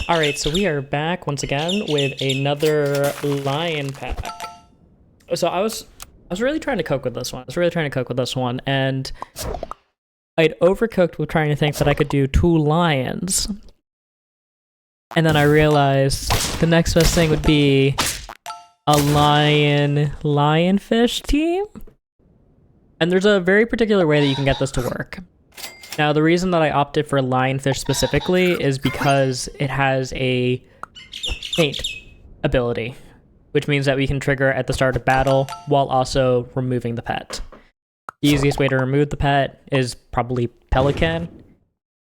Alright, so we are back once again with another lion pack. So I was really trying to cook with this one. And I'd overcooked with trying to think that I could do 2 lions. And then I realized the next best thing would be a lionfish team. And there's a very particular way that you can get this to work. Now, the reason that I opted for lionfish specifically is because it has a faint ability, which means that we can trigger at the start of battle while also removing the pet. The easiest way to remove the pet is probably Pelican.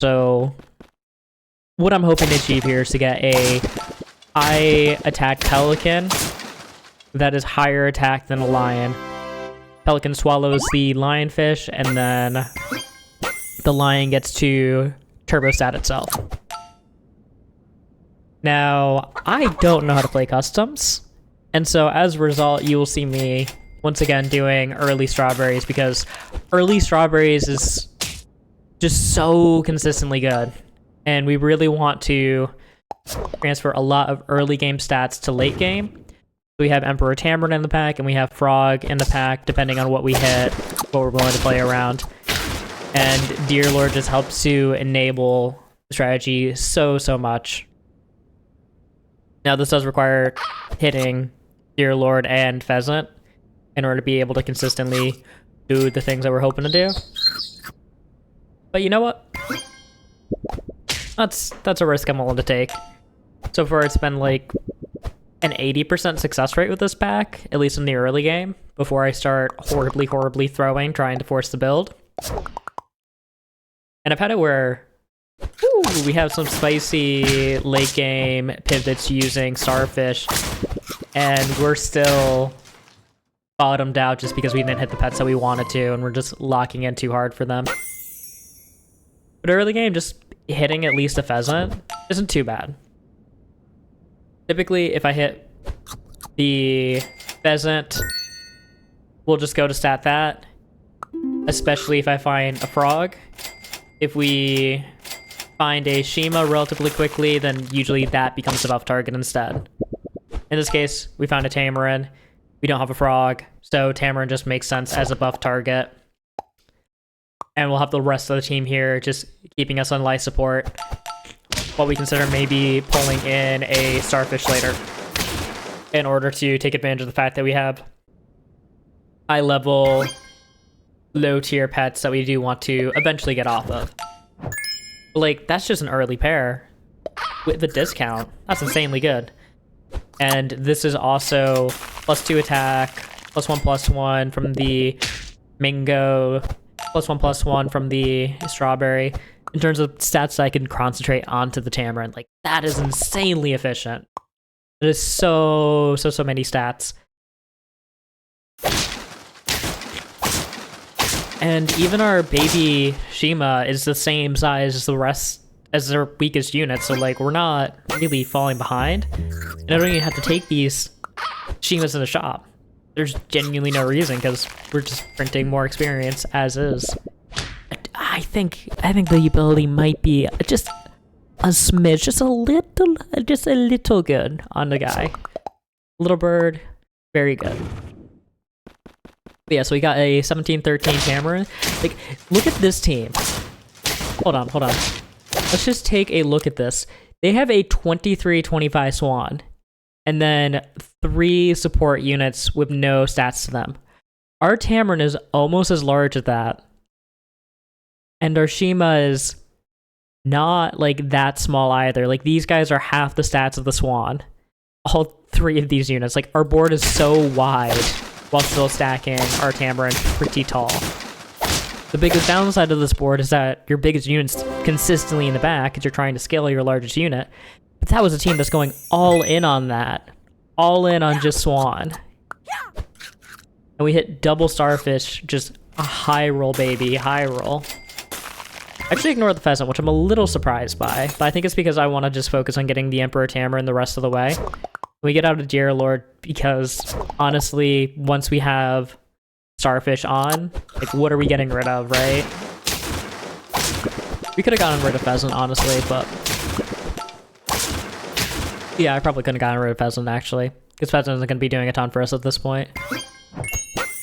So what I'm hoping to achieve here is to get a high attack Pelican that is higher attack than a lion. Pelican swallows the lionfish, and then the lion gets to turbo stat itself. Now, I don't know how to play customs, and so as a result, you will see me once again doing early strawberries, because early strawberries is just so consistently good, and we really want to transfer a lot of early game stats to late game. We have Emperor Tamarin in the pack, and we have Frog in the pack, depending on what we hit, what we're willing to play around. And Deer Lord just helps to enable the strategy so much. Now, this does require hitting Deer Lord and Pheasant in order to be able to consistently do the things that we're hoping to do. But you know what? That's a risk I'm willing to take. So far, it's been like an 80% success rate with this pack, at least in the early game, before I start horribly throwing, trying to force the build. And I've had it where we have some spicy late game pivots using Starfish, and we're still bottomed out just because we didn't hit the pets that we wanted to, and we're just locking in too hard for them. But early game, just hitting at least a pheasant isn't too bad. Typically, if I hit the pheasant, we'll just go to stat that, especially if I find a frog. If we find a Shima relatively quickly, then usually that becomes above target instead. In this case, we found a Tamarin. We don't have a frog, so Tamarin just makes sense as a buff target. And we'll have the rest of the team here just keeping us on life support, while we consider maybe pulling in a Starfish later in order to take advantage of the fact that we have high-level, low-tier pets that we do want to eventually get off of. But, like, that's just an early pair with a discount. That's insanely good. And this is also +2 attack, +1/+1 from the mango, +1/+1 from the strawberry. In terms of stats I can concentrate onto the Tamarin, like, that is insanely efficient. It is so many stats. And even our baby Shima is the same size as the rest, as their weakest unit, so like, we're not really falling behind. And I don't even have to take these Shimas in the shop. There's genuinely no reason, because we're just printing more experience as is. I think the ability might be just a smidge, just a little good on the guy. Little bird, very good. But yeah, so we got a 17-13 Tamarin. Like, look at this team. Hold on. Let's just take a look at this. They have a 23-25 Swan, and then 3 support units with no stats to them. Our Tamarin is almost as large as that. And our Shima is not, like, that small either. Like, these guys are half the stats of the Swan. All 3 of these units. Like, our board is so wide while still stacking our Tamarin pretty tall. The biggest downside of this board is that your biggest unit's consistently in the back because you're trying to scale your largest unit. But that was a team that's going all in on that. All in on just Swan. And we hit double Starfish, just a high roll, baby, high roll. Actually ignore the pheasant, which I'm a little surprised by, but I think it's because I want to just focus on getting the Emperor Tamarin the rest of the way. We get out of Deer Lord because, honestly, once we have Starfish on, like, what are we getting rid of, right? We could have gotten rid of Pheasant, honestly, but Yeah, I probably couldn't have gotten rid of Pheasant, actually. Because Pheasant isn't going to be doing a ton for us at this point.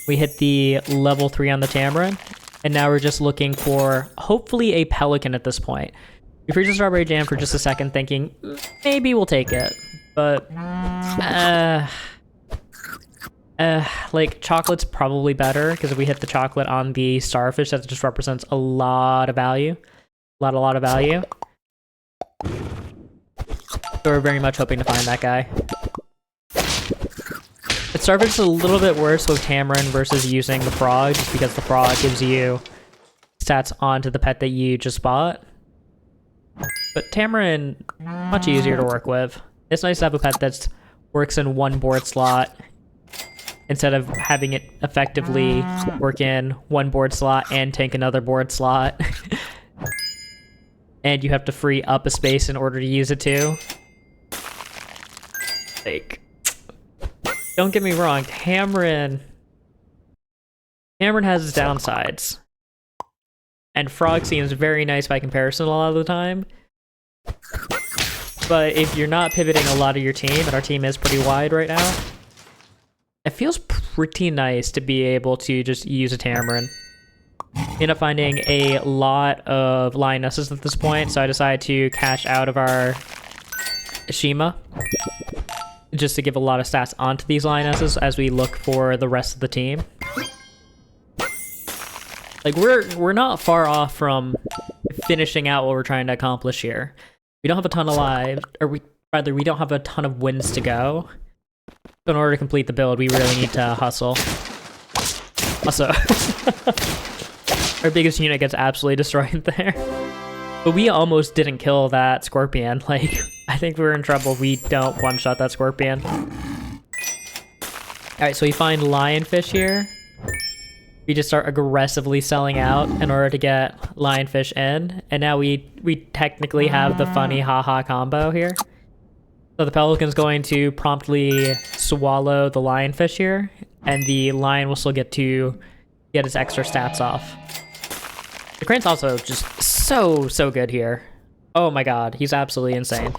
We hit the level 3 on the Tamarin. And now we're just looking for, hopefully, a Pelican at this point. We freeze the Strawberry Jam for just a second, thinking, maybe we'll take it. But, like, chocolate's probably better, because if we hit the chocolate on the Starfish, that just represents a lot of value. A lot of value. So we're very much hoping to find that guy. The Starfish is a little bit worse with Tamarin versus using the Frog, just because the Frog gives you stats onto the pet that you just bought. But Tamarin, much easier to work with. It's nice to have a pet that works in one board slot, instead of having it effectively work in one board slot and tank another board slot. And you have to free up a space in order to use it too. Like, don't get me wrong, Tamarin has its downsides. And Frog seems very nice by comparison a lot of the time. But if you're not pivoting a lot of your team, and our team is pretty wide right now, it feels pretty nice to be able to just use a Tamarin. End up finding a lot of Lionesses at this point, so I decided to cash out of our Shima, just to give a lot of stats onto these Lionesses as we look for the rest of the team. Like, we're not far off from finishing out what we're trying to accomplish here. We don't have a ton of lives, or we don't have a ton of wins to go. So in order to complete the build, we really need to hustle. Also, our biggest unit gets absolutely destroyed there. But we almost didn't kill that Scorpion. Like, I think we're in trouble if we don't one-shot that Scorpion. Alright, so we find Lionfish here. We just start aggressively selling out in order to get Lionfish in. And now we technically have the funny haha combo here. So the Pelican's going to promptly swallow the Lionfish here. And the Lion will still get to get his extra stats off. The Crane's also just so good here. Oh my god, he's absolutely insane.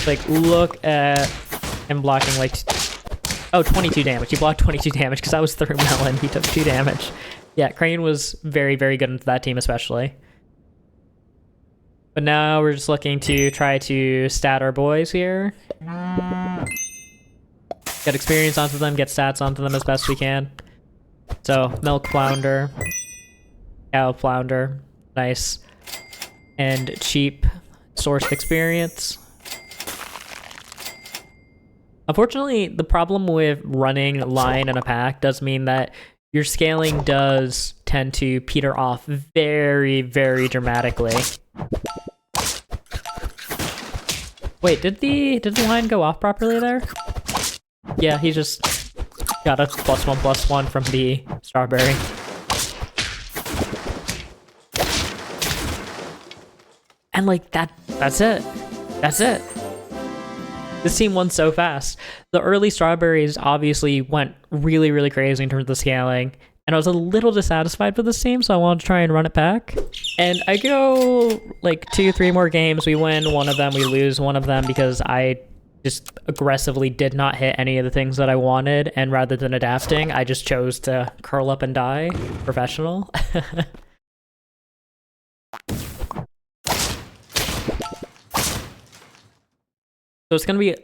Like, look at him blocking, like, oh, 22 damage. He blocked 22 damage because I was through Melon. He took 2 damage. Yeah, Crane was very good into that team especially. But now we're just looking to try to stat our boys here. Get experience onto them, get stats onto them as best we can. So, Milk Flounder, Cow Flounder, nice. And cheap sourced experience. Unfortunately, the problem with running Lion in a pack does mean that your scaling does tend to peter off very dramatically. Wait, did the Lion go off properly there? Yeah, he just got a +1/+1 from the Strawberry. And like that's it. That's it. This team won so fast. The early Strawberries obviously went really crazy in terms of the scaling, and I was a little dissatisfied with this team, so I wanted to try and run it back. And I go like 2-3 more games, we win one of them, we lose one of them because I just aggressively did not hit any of the things that I wanted, and rather than adapting, I just chose to curl up and die. Professional. So it's going to be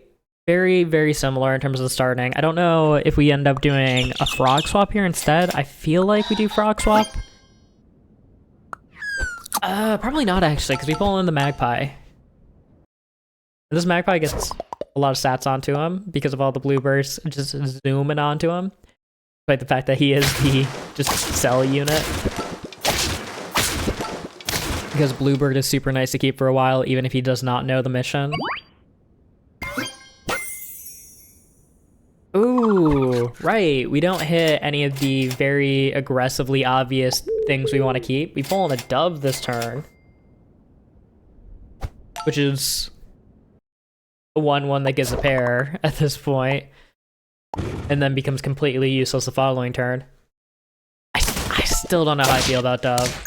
very similar in terms of the starting. I don't know if we end up doing a frog swap here instead. I feel like we do frog swap. Probably not actually, because we pull in the Magpie. This Magpie gets a lot of stats onto him because of all the bluebirds just zooming onto him. Despite the fact that he is the just cell unit. Because Bluebird is super nice to keep for a while, even if he does not know the mission. Ooh, right. We don't hit any of the very aggressively obvious things we want to keep. We pull in a Dove this turn. Which is a 1/1 that gives a pair at this point. And then becomes completely useless the following turn. I still don't know how I feel about Dove.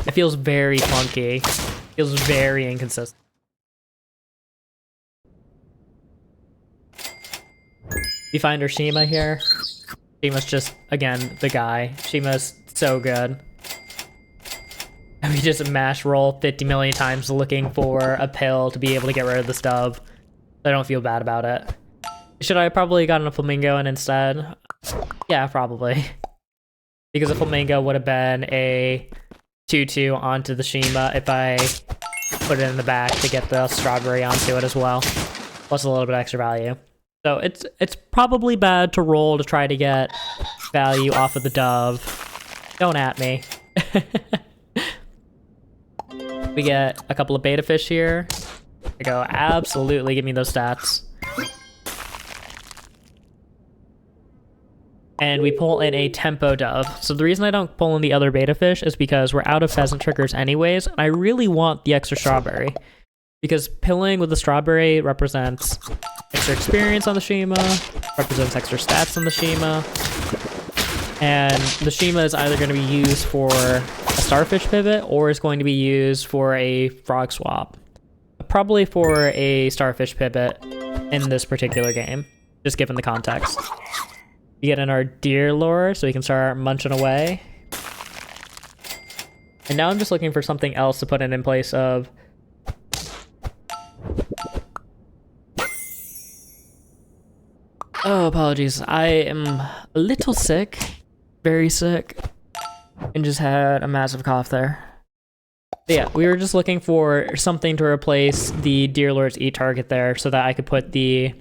It feels very funky. It feels very inconsistent. We find our Shima here. Shima's just, again, the guy. Shima's so good. And we just mash roll 50 million times looking for a pill to be able to get rid of the stub. I don't feel bad about it. Should I have probably gotten a flamingo in instead? Yeah, probably. Because a flamingo would have been a 2-2 onto the Shima if I put it in the back to get the strawberry onto it as well. Plus a little bit extra value. So it's probably bad to roll to try to get value off of the dove. Don't at me. We get a couple of beta fish here. I go, absolutely, give me those stats. And we pull in a tempo dove. So the reason I don't pull in the other beta fish is because we're out of pheasant triggers anyways, and I really want the extra strawberry. Because pilling with the strawberry represents extra experience on the Shima, represents extra stats on the Shima, and the Shima is either going to be used for a starfish pivot or is going to be used for a frog swap. Probably for a starfish pivot in this particular game, just given the context. We get in our deer lure so we can start munching away. And now I'm just looking for something else to put in place of. Oh, apologies. I am a little sick. Very sick. And just had a massive cough there. But yeah, we were just looking for something to replace the deer lure's E-target there so that I could put the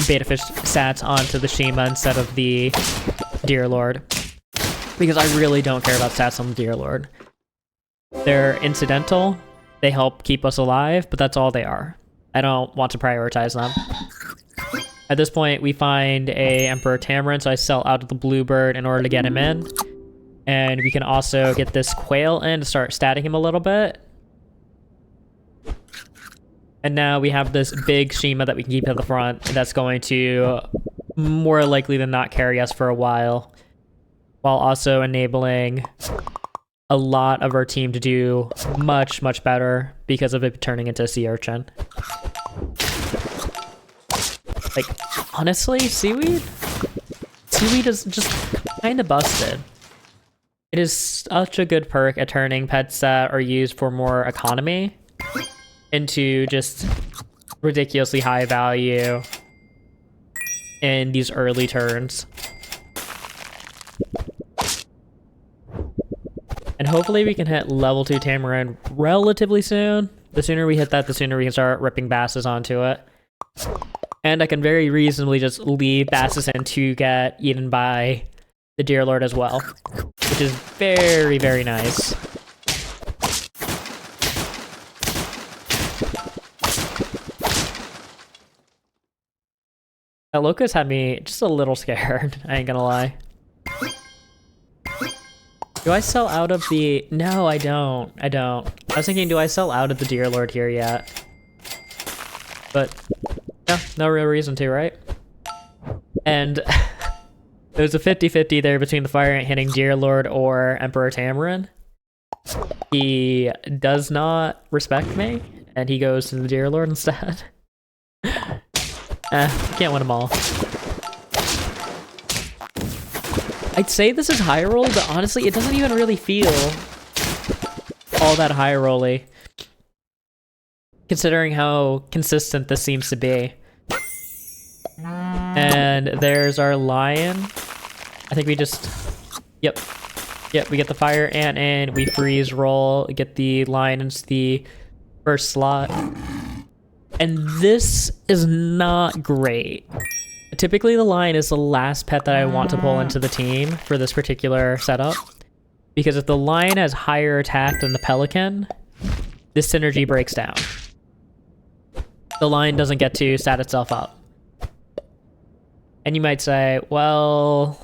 beta fish stats onto the Shima instead of the deer lord. Because I really don't care about stats on the deer lord. They're incidental. They help keep us alive, but that's all they are. I don't want to prioritize them. At this point, we find a Emperor Tamarin, so I sell out of the Bluebird in order to get him in. And we can also get this Quail in to start statting him a little bit. And now we have this big Shima that we can keep at the front, and that's going to more likely than not carry us for a while, while also enabling a lot of our team to do much, much better because of it turning into a sea urchin. Like, honestly, seaweed? Seaweed is just kind of busted. It is such a good perk at turning pets that are used for more economy into just ridiculously high value in these early turns. And hopefully we can hit level 2 Tamarin relatively soon. The sooner we hit that, the sooner we can start ripping basses onto it. And I can very reasonably just leave basses in to get eaten by the deer lord as well, which is very, very nice. That locust had me just a little scared, I ain't gonna lie. Do I sell out of the... No, I don't. I was thinking, do I sell out of the deer lord here yet? But no, no real reason to, right? And there's a 50-50 there between the fire ant hitting deer lord or Emperor Tamarin. He does not respect me, and he goes to the deer lord instead. Can't win them all. I'd say this is high roll, but honestly, it doesn't even really feel all that high rolly, considering how consistent this seems to be. And there's our lion. I think we just... Yep, we get the fire ant in, we freeze roll, get the lion into the first slot. And this is not great. Typically, the lion is the last pet that I want to pull into the team for this particular setup. Because if the lion has higher attack than the pelican, this synergy breaks down. The lion doesn't get to stat itself up. And you might say, well...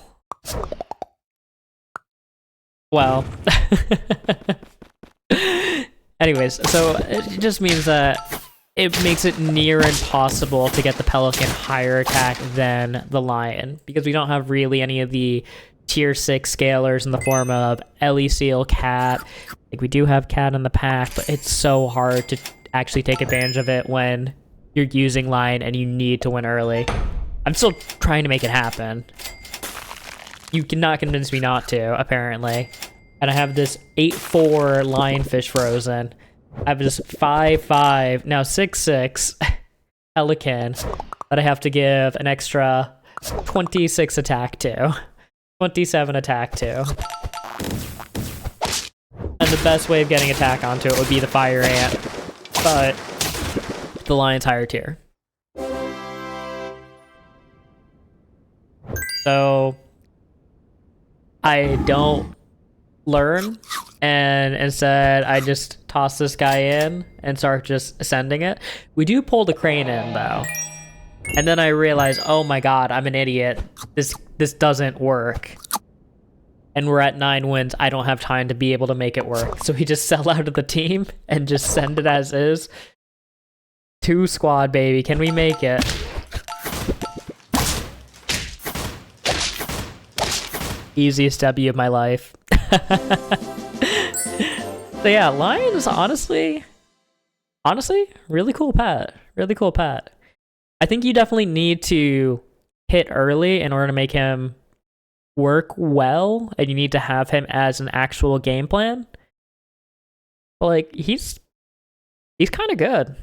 Anyways, so it just means that it makes it near impossible to get the pelican higher attack than the lion, because we don't have really any of the tier 6 scalers in the form of Ellie Seal, Cat, Like, we do have Cat in the pack, but it's so hard to actually take advantage of it when you're using Lion and you need to win early. I'm still trying to make it happen. You cannot convince me not to, apparently. And I have this 8-4 Lionfish frozen. I have this 5-5, now 6-6 Pelican that I have to give an extra 26 attack to. 27 attack to. And the best way of getting attack onto it would be the Fire Ant, but the Lion's higher tier. So I don't learn, and instead I just toss this guy in and start just ascending it. We do pull the crane in though, and then I realize, oh my god, I'm an idiot. This doesn't work. And we're at 9 wins. I don't have time to be able to make it work. So we just sell out of the team and just send it as is. 2 squad, baby. Can we make it? Easiest W of my life. So yeah, Lion is honestly, really cool pet. Really cool pet. I think you definitely need to hit early in order to make him work well, and you need to have him as an actual game plan. But like, he's kind of good.